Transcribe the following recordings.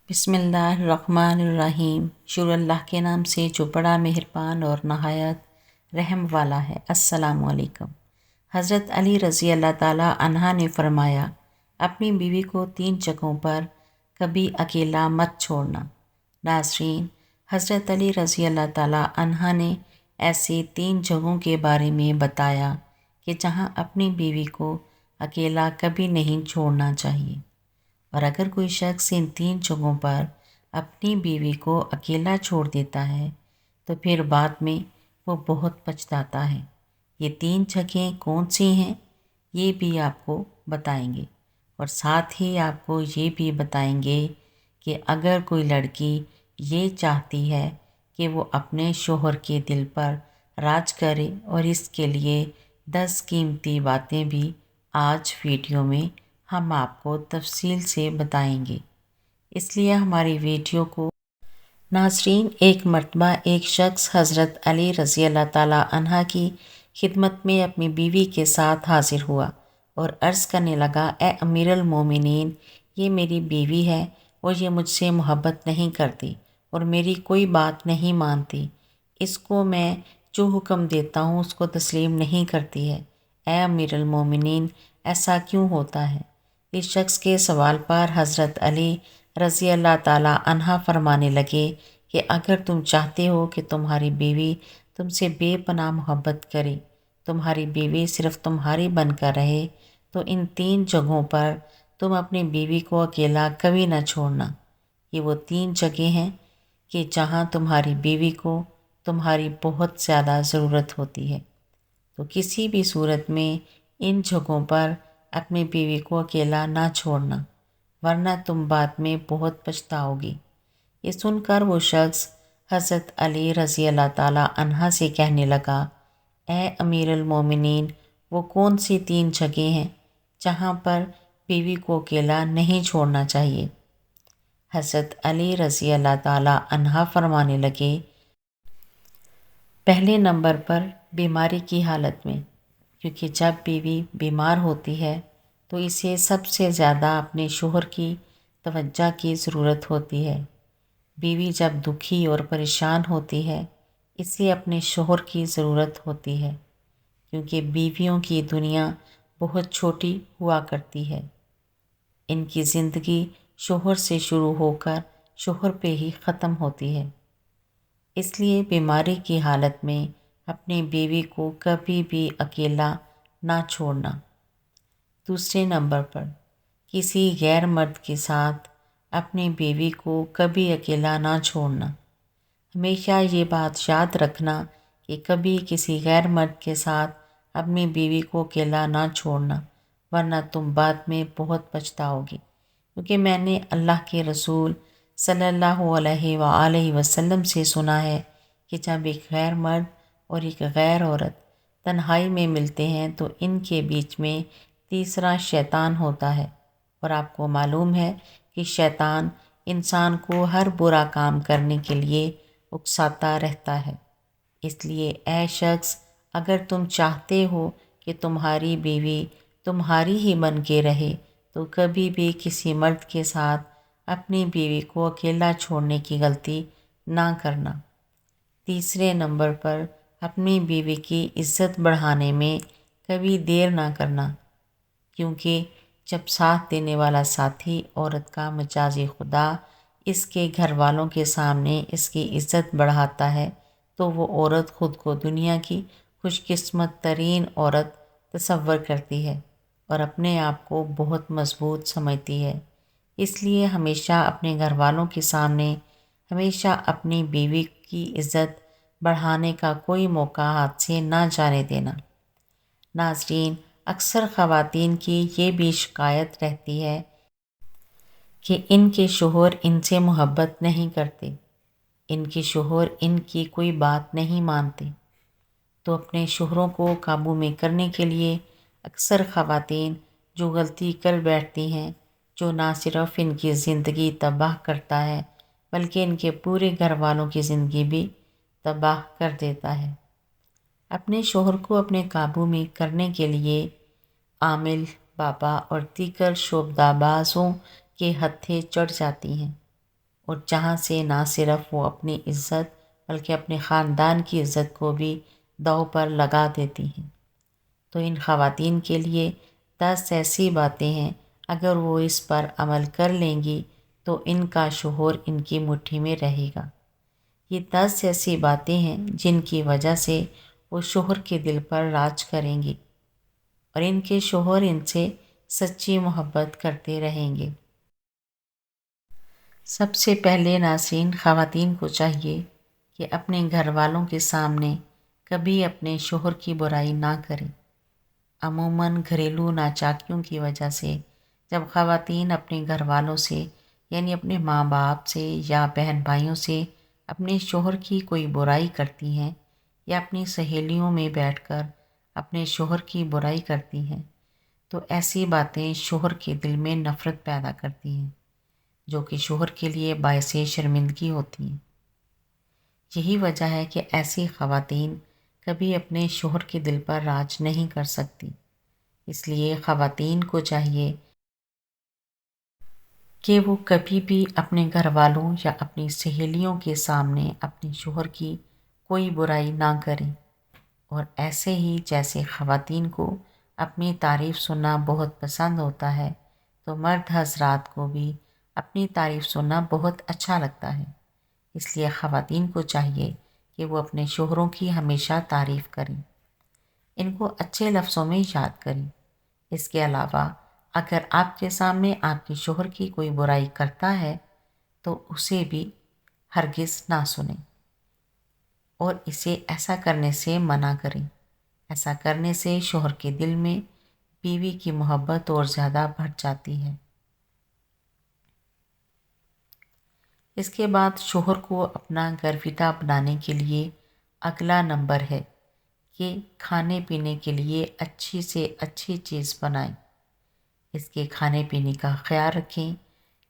بسم اللہ الرحمن الرحیم۔ شروع اللہ کے نام سے جو بڑا مہربان اور نہایت رحم والا ہے۔ السلام علیکم۔ حضرت علی رضی اللہ تعالیٰ عنہ نے فرمایا، اپنی بیوی کو 3 جگہوں پر کبھی اکیلا مت چھوڑنا۔ ناظرین، حضرت علی رضی اللہ تعالیٰ عنہ نے ایسی 3 جگہوں کے بارے میں بتایا کہ جہاں اپنی بیوی کو اکیلا کبھی نہیں چھوڑنا چاہیے، اور اگر کوئی شخص ان 3 جگہوں پر اپنی بیوی کو اکیلا چھوڑ دیتا ہے تو پھر بعد میں وہ بہت پچھتاتا ہے۔ یہ 3 جگہیں کون سی ہیں یہ بھی آپ کو بتائیں گے، اور ساتھ ہی آپ کو یہ بھی بتائیں گے کہ اگر کوئی لڑکی یہ چاہتی ہے کہ وہ اپنے شوہر کے دل پر راج کرے، اور اس کے لیے 10 قیمتی باتیں بھی آج ویڈیو میں ہم آپ کو تفصیل سے بتائیں گے، اس لیے ہماری ویڈیو کو ناظرین، ایک مرتبہ ایک شخص حضرت علی رضی اللہ تعالیٰ عنہ کی خدمت میں اپنی بیوی کے ساتھ حاضر ہوا اور عرض کرنے لگا، اے امیر المومنین، یہ میری بیوی ہے اور یہ مجھ سے محبت نہیں کرتی اور میری کوئی بات نہیں مانتی۔ اس کو میں جو حکم دیتا ہوں اس کو تسلیم نہیں کرتی ہے۔ اے امیر المومنین، ایسا کیوں ہوتا ہے؟ اس شخص کے سوال پر حضرت علی رضی اللہ تعالیٰ عنہ فرمانے لگے کہ اگر تم چاہتے ہو کہ تمہاری بیوی تم سے بے پناہ محبت کرے، تمہاری بیوی صرف تمہاری بن کر رہے، تو ان 3 جگہوں پر تم اپنی بیوی کو اکیلا کبھی نہ چھوڑنا۔ یہ وہ 3 جگہیں ہیں کہ جہاں تمہاری بیوی کو تمہاری بہت زیادہ ضرورت ہوتی ہے، تو کسی بھی صورت میں ان جگہوں پر اپنی بیوی کو اکیلا نہ چھوڑنا، ورنہ تم بعد میں بہت پچھتاؤ گی۔ یہ سن کر وہ شخص حضرت علی رضی اللہ تعالیٰ عنہ سے کہنے لگا، اے امیر المومنین، وہ کون سی 3 جگہیں ہیں جہاں پر بیوی کو اکیلا نہیں چھوڑنا چاہیے؟ حضرت علی رضی اللہ تعالیٰ عنہ فرمانے لگے، پہلے نمبر پر بیماری کی حالت میں، کیونکہ جب بیوی بیمار ہوتی ہے تو اسے سب سے زیادہ اپنے شوہر کی توجہ کی ضرورت ہوتی ہے۔ بیوی جب دکھی اور پریشان ہوتی ہے اسے اپنے شوہر کی ضرورت ہوتی ہے، کیونکہ بیویوں کی دنیا بہت چھوٹی ہوا کرتی ہے۔ ان کی زندگی شوہر سے شروع ہو کر شوہر پہ ہی ختم ہوتی ہے، اس لیے بیماری کی حالت میں اپنی بیوی کو کبھی بھی اکیلا نہ چھوڑنا۔ دوسرے نمبر پر کسی غیر مرد کے ساتھ اپنی بیوی کو کبھی اکیلا نہ چھوڑنا۔ ہمیشہ یہ بات یاد رکھنا کہ کبھی کسی غیر مرد کے ساتھ اپنی بیوی کو اکیلا نہ چھوڑنا، ورنہ تم بعد میں بہت پچھتاؤ گی، کیونکہ میں نے اللہ کے رسول صلی اللہ علیہ وآلہ وسلم سے سنا ہے کہ جب ایک غیر مرد اور ایک غیر عورت تنہائی میں ملتے ہیں تو ان کے بیچ میں تیسرا شیطان ہوتا ہے، اور آپ کو معلوم ہے کہ شیطان انسان کو ہر برا کام کرنے کے لیے اکساتا رہتا ہے۔ اس لیے اے شخص، اگر تم چاہتے ہو کہ تمہاری بیوی تمہاری ہی بن کے رہے تو کبھی بھی کسی مرد کے ساتھ اپنی بیوی کو اکیلا چھوڑنے کی غلطی نہ کرنا۔ تیسرے نمبر پر اپنی بیوی کی عزت بڑھانے میں کبھی دیر نہ کرنا، کیونکہ جب ساتھ دینے والا ساتھی عورت کا مجازی خدا اس کے گھر والوں کے سامنے اس کی عزت بڑھاتا ہے تو وہ عورت خود کو دنیا کی خوش قسمت ترین عورت تصور کرتی ہے اور اپنے آپ کو بہت مضبوط سمجھتی ہے۔ اس لیے ہمیشہ اپنے گھر والوں کے سامنے ہمیشہ اپنی بیوی کی عزت بڑھانے کا کوئی موقع ہاتھ سے نہ جانے دینا۔ ناظرین، اکثر خواتین کی یہ بھی شکایت رہتی ہے کہ ان کے شوہر ان سے محبت نہیں کرتے، ان کے شوہر ان کی کوئی بات نہیں مانتے۔ تو اپنے شوہروں کو قابو میں کرنے کے لیے اکثر خواتین جو غلطی کر بیٹھتی ہیں، جو نہ صرف ان کی زندگی تباہ کرتا ہے بلکہ ان کے پورے گھر والوں کی زندگی بھی تباہ کر دیتا ہے، اپنے شوہر کو اپنے قابو میں کرنے کے لیے عامل بابا اور دیگر شعبدہ بازوں کے ہتھے چڑھ جاتی ہیں۔ اور جہاں سے نہ صرف وہ اپنی عزت بلکہ اپنے خاندان کی عزت کو بھی داؤ پر لگا دیتی ہیں۔ تو ان خواتین کے لیے 10 ایسی باتیں ہیں، اگر وہ اس پر عمل کر لیں گی تو ان کا شوہر ان کی مٹھی میں رہے گا۔ یہ 10 ایسی باتیں ہیں جن کی وجہ سے وہ شوہر کے دل پر راج کریں گی اور ان کے شوہر ان سے سچی محبت کرتے رہیں گے۔ سب سے پہلے ناظرین، خواتین کو چاہیے کہ اپنے گھر والوں کے سامنے کبھی اپنے شوہر کی برائی نہ کریں۔ عموماً گھریلو ناچاکیوں کی وجہ سے جب خواتین اپنے گھر والوں سے یعنی اپنے ماں باپ سے یا بہن بھائیوں سے اپنے شوہر کی کوئی برائی کرتی ہیں یا اپنی سہیلیوں میں بیٹھ کر اپنے شوہر کی برائی کرتی ہیں تو ایسی باتیں شوہر کے دل میں نفرت پیدا کرتی ہیں، جو کہ شوہر کے لیے باعث شرمندگی ہوتی ہیں۔ یہی وجہ ہے کہ ایسی خواتین کبھی اپنے شوہر کے دل پر راج نہیں کر سکتی۔ اس لیے خواتین کو چاہیے کہ وہ کبھی بھی اپنے گھر والوں یا اپنی سہیلیوں کے سامنے اپنے شوہر کی کوئی برائی نہ کریں، اور ایسے ہی جیسے خواتین کو اپنی تعریف سننا بہت پسند ہوتا ہے تو مرد حضرات کو بھی اپنی تعریف سننا بہت اچھا لگتا ہے۔ اس لیے خواتین کو چاہیے کہ وہ اپنے شوہروں کی ہمیشہ تعریف کریں، ان کو اچھے لفظوں میں یاد کریں۔ اس کے علاوہ اگر آپ کے سامنے آپ کے شوہر کی کوئی برائی کرتا ہے تو اسے بھی ہرگز نہ سنیں اور اسے ایسا کرنے سے منع کریں۔ ایسا کرنے سے شوہر کے دل میں بیوی کی محبت اور زیادہ بڑھ جاتی ہے۔ اس کے بعد شوہر کو اپنا گرویدہ بنانے کے لیے اگلا نمبر ہے کہ کھانے پینے کے لیے اچھی سے اچھی چیز بنائیں۔ اس کے کھانے پینے کا خیال رکھیں،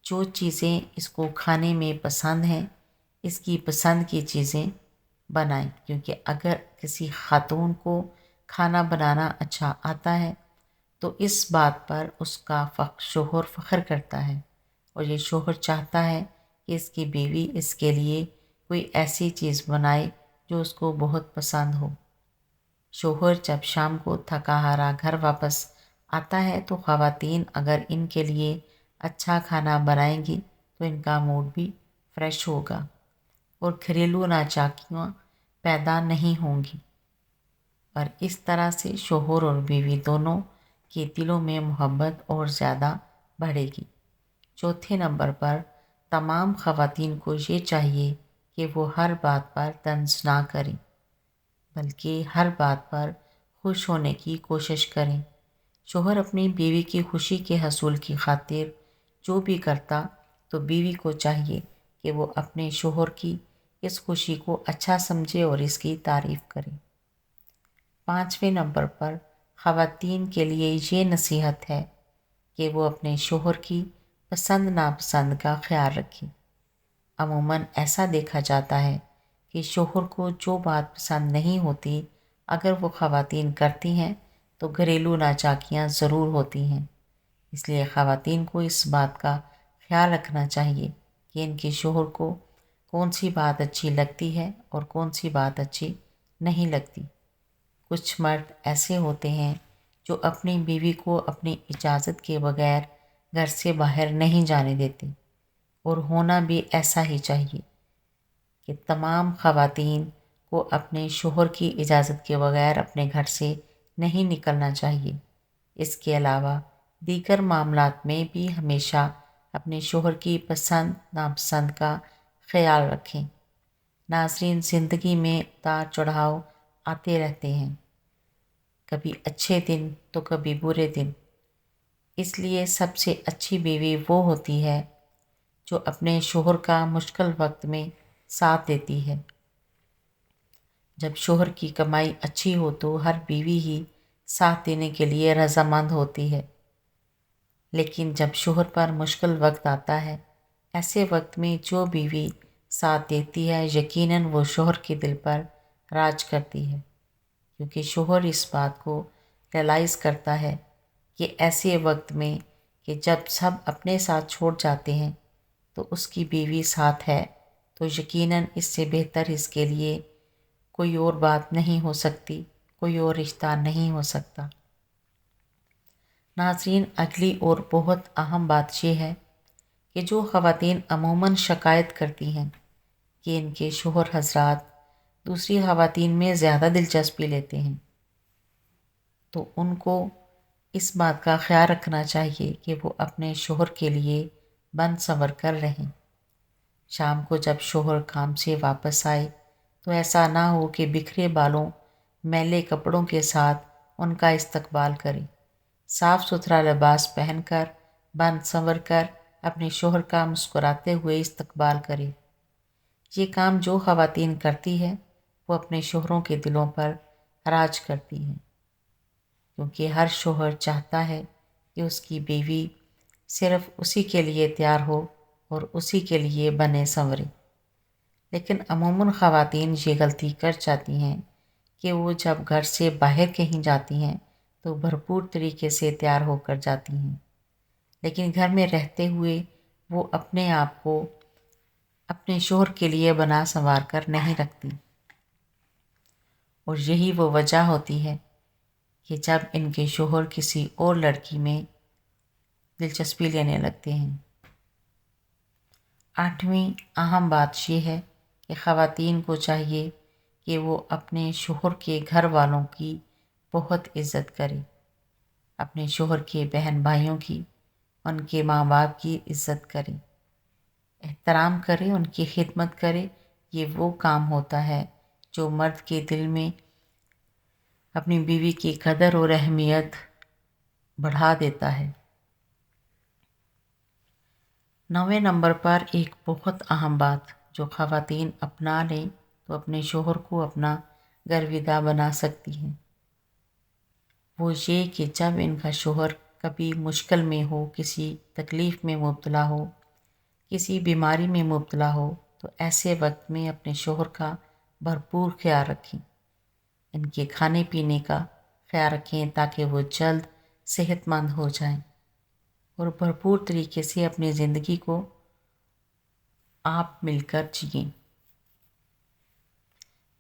جو چیزیں اس کو کھانے میں پسند ہیں اس کی پسند کی چیزیں بنائیں، کیونکہ اگر کسی خاتون کو کھانا بنانا اچھا آتا ہے تو اس بات پر اس کا شوہر فخر کرتا ہے اور یہ شوہر چاہتا ہے کہ اس کی بیوی اس کے لیے کوئی ایسی چیز بنائے جو اس کو بہت پسند ہو۔ شوہر جب شام کو تھکا ہارا گھر واپس آتا ہے تو خواتین اگر ان کے لیے اچھا کھانا بنائیں گی تو ان کا موڈ بھی فریش ہوگا اور گھریلو ناچاکیاں پیدا نہیں ہوں گی، اور اس طرح سے شوہر اور بیوی دونوں کے دلوں میں محبت اور زیادہ بڑھے گی۔ چوتھے نمبر پر تمام خواتین کو یہ چاہیے کہ وہ ہر بات پر طنز نہ کریں، بلکہ ہر بات پر خوش ہونے کی کوشش کریں۔ شوہر اپنی بیوی کی خوشی کے حصول کی خاطر جو بھی کرتا تو بیوی کو چاہیے کہ وہ اپنے شوہر کی اس خوشی کو اچھا سمجھے اور اس کی تعریف کرے۔ پانچویں نمبر پر خواتین کے لیے یہ نصیحت ہے کہ وہ اپنے شوہر کی پسند ناپسند کا خیال رکھیں۔ عموماً ایسا دیکھا جاتا ہے کہ شوہر کو جو بات پسند نہیں ہوتی اگر وہ خواتین کرتی ہیں تو گھریلو ناچاکیاں ضرور ہوتی ہیں۔ اس لیے خواتین کو اس بات کا خیال رکھنا چاہیے کہ ان کے شوہر کو کون سی بات اچھی لگتی ہے اور کون سی بات اچھی نہیں لگتی۔ کچھ مرد ایسے ہوتے ہیں جو اپنی بیوی کو اپنی اجازت کے بغیر گھر سے باہر نہیں جانے دیتے، اور ہونا بھی ایسا ہی چاہیے کہ تمام خواتین کو اپنے شوہر کی اجازت کے بغیر اپنے گھر سے نہیں نکلنا چاہیے۔ اس کے علاوہ دیگر معاملات میں بھی ہمیشہ اپنے شوہر کی پسند ناپسند کا خیال رکھیں۔ ناظرین، زندگی میں اتار چڑھاؤ آتے رہتے ہیں، کبھی اچھے دن تو کبھی برے دن۔ اس لیے سب سے اچھی بیوی وہ ہوتی ہے جو اپنے شوہر کا مشکل وقت میں ساتھ دیتی ہے۔ جب شوہر کی کمائی اچھی ہو تو ہر بیوی ہی ساتھ دینے کے لیے رضامند ہوتی ہے، لیکن جب شوہر پر مشکل وقت آتا ہے، ایسے وقت میں جو بیوی ساتھ دیتی ہے یقیناً وہ شوہر کے دل پر راج کرتی ہے، کیونکہ شوہر اس بات کو ریئلائز کرتا ہے کہ ایسے وقت میں کہ جب سب اپنے ساتھ چھوڑ جاتے ہیں تو اس کی بیوی ساتھ ہے تو یقیناً اس سے بہتر اس کے لیے کوئی اور بات نہیں ہو سکتی، کوئی اور رشتہ نہیں ہو سکتا۔ ناظرین، اگلی اور بہت اہم بات یہ ہے کہ جو خواتین عموماً شکایت کرتی ہیں کہ ان کے شوہر حضرات دوسری خواتین میں زیادہ دلچسپی لیتے ہیں، تو ان کو اس بات کا خیال رکھنا چاہیے کہ وہ اپنے شوہر کے لیے بن سنور کر رہیں۔ شام کو جب شوہر کام سے واپس آئے تو ایسا نہ ہو کہ بکھرے بالوں، میلے کپڑوں کے ساتھ ان کا استقبال کرے۔ صاف ستھرا لباس پہن کر، بن سنور کر اپنے شوہر کا مسکراتے ہوئے استقبال کرے۔ یہ کام جو خواتین کرتی ہے وہ اپنے شوہروں کے دلوں پر راج کرتی ہیں، کیونکہ ہر شوہر چاہتا ہے کہ اس کی بیوی صرف اسی کے لیے تیار ہو اور اسی کے لیے بنے سنورے۔ لیکن عموماً خواتین یہ غلطی کر جاتی ہیں کہ وہ جب گھر سے باہر کہیں جاتی ہیں تو بھرپور طریقے سے تیار ہو کر جاتی ہیں، لیکن گھر میں رہتے ہوئے وہ اپنے آپ کو اپنے شوہر کے لیے بنا سنوار کر نہیں رکھتی، اور یہی وہ وجہ ہوتی ہے کہ جب ان کے شوہر کسی اور لڑکی میں دلچسپی لینے لگتے ہیں۔ 8ویں اہم بات یہ ہے کہ خواتین کو چاہیے کہ وہ اپنے شوہر کے گھر والوں کی بہت عزت کرے، اپنے شوہر کے بہن بھائیوں کی، ان کے ماں باپ کی عزت کرے، احترام کرے، ان کی خدمت کرے۔ یہ وہ کام ہوتا ہے جو مرد کے دل میں اپنی بیوی کی قدر اور اہمیت بڑھا دیتا ہے۔ 9ویں نمبر پر ایک بہت اہم بات جو خواتین اپنا لیں تو اپنے شوہر کو اپنا گرویدہ بنا سکتی ہیں، وہ یہ کہ جب ان کا شوہر کبھی مشکل میں ہو، کسی تکلیف میں مبتلا ہو، کسی بیماری میں مبتلا ہو، تو ایسے وقت میں اپنے شوہر کا بھرپور خیال رکھیں، ان کے کھانے پینے کا خیال رکھیں تاکہ وہ جلد صحت مند ہو جائیں اور بھرپور طریقے سے اپنی زندگی کو آپ مل کر جئیں۔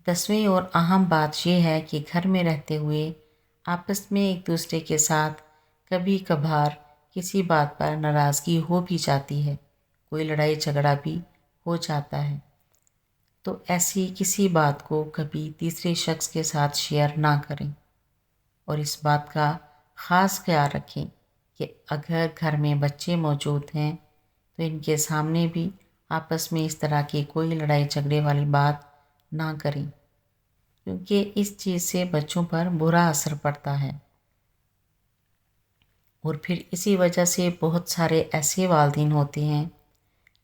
10ویں اور اہم بات یہ ہے کہ گھر میں رہتے ہوئے آپس میں ایک دوسرے کے ساتھ کبھی کبھار کسی بات پر ناراضگی ہو بھی جاتی ہے، کوئی لڑائی جھگڑا بھی ہو جاتا ہے، تو ایسی کسی بات کو کبھی تیسرے شخص کے ساتھ شیئر نہ کریں، اور اس بات کا خاص خیال رکھیں کہ اگر گھر میں بچے موجود ہیں تو ان کے سامنے بھی آپس میں اس طرح کی کوئی لڑائی جھگڑے والی بات نہ کریں، کیونکہ اس چیز سے بچوں پر برا اثر پڑتا ہے، اور پھر اسی وجہ سے بہت سارے ایسے والدین ہوتے ہیں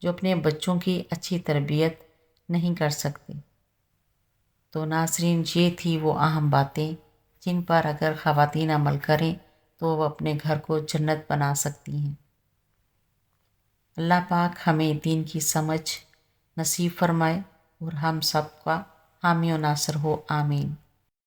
جو اپنے بچوں کی اچھی تربیت نہیں کر سکتے۔ تو ناظرین، یہ تھی وہ اہم باتیں جن پر اگر خواتین عمل کریں تو وہ اپنے گھر کو جنت بنا سکتی ہیں۔ اللہ پاک ہمیں دین کی سمجھ نصیب فرمائے اور ہم سب کا حامی و ناصر ہو، آمین۔